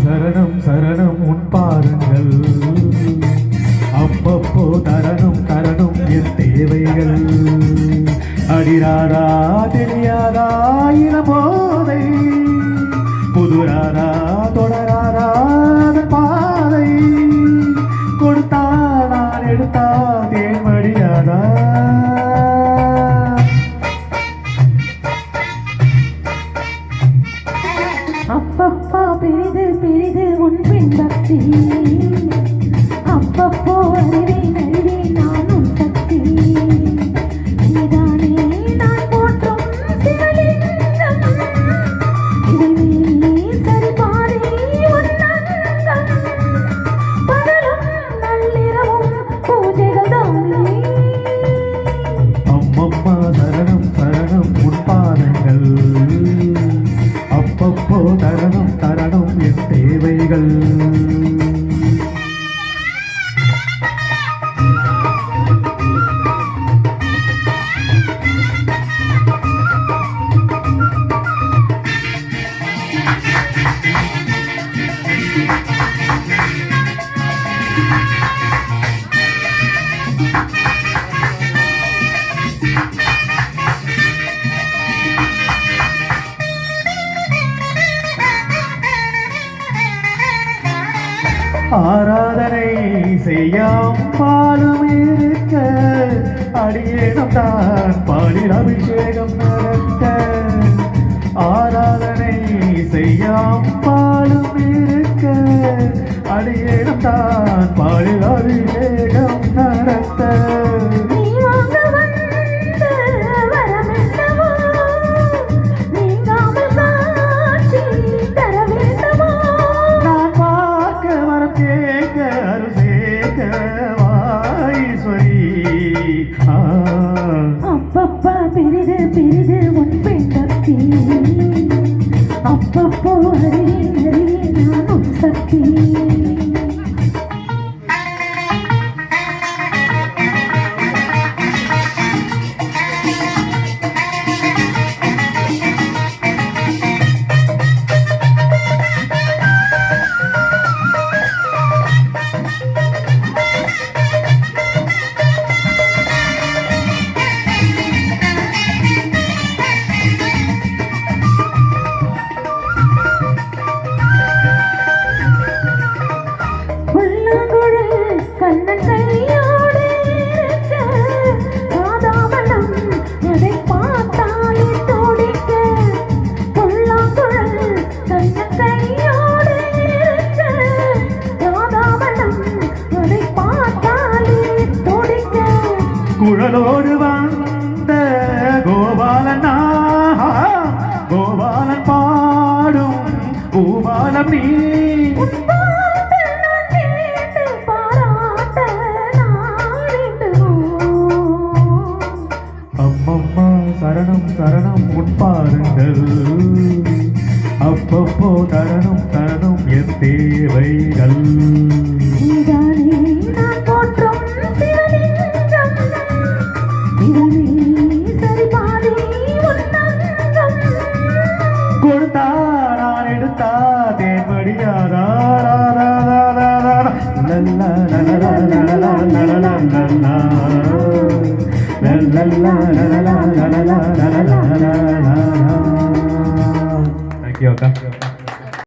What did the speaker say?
சரணம் சரணம் உன் பாருங்கள் அப்பப்போ தரணும் தரணும் என் தேவைகள் அடிராரா தெரியாதா இளமோதை புதுராரா தொடராரா பாதை கொடுத்தா நான் எடுத்தா தேன்மடியாதா அப்பப்பா பெரிது பெரிது உன் பின்பற்றி அப்பப்போ அறிவேன் அறிவேன் நான் உன் சக்தி நீதானே நான் போற்றும் சிவலிங்கம் இதை சரி பாரி உன் அங்கம் பகலும் நள்ளிரவும் பூஜைகள் தானே அம்மம்மா சரணம் சரணம் உன் பாதங்கள் அப்பப்போ தரணும் தரணும் என் தேவைகள் ஆராதனை செய்யாம் பாலும் இருக்க அடியேனம் தான் பாலில் அபிஷேகம் நடக்க ஆராதனை செய்யாம் பாலும் இருக்க அடியேனம் தான் பாலில் அபிஷேகம் நடத்த அப்பப்பா பெரிது பெரிது உன் பெண்பக்தி அப்பப்போ அறிவேன் அறிவேன் நான் உன் சக்தி கண்ணன் கையோடு ராதாமணம் அதை பார்த்தாலே தோடிக்க புல்லாங்குழல் கண்ணன் கையோடு ராதாமணம் அதை பார்த்தாலே தோடிக்க குழலோடு வந்த கோபாலன் கோபாலன் பாடும் பூபாலம் நீ அம்மம்மா சரணம் சரணம் உன் பாருங்கள் அப்பப்போ தரணும் தரணும் என் தேவைகள் நீதானே நான் போற்றும் சிவலிங்கம் இதை சரி பாரி உன் அங்கம் கொடுத்தா நான் எடுத்தா தேன்மடியாதா Thank you, Akka.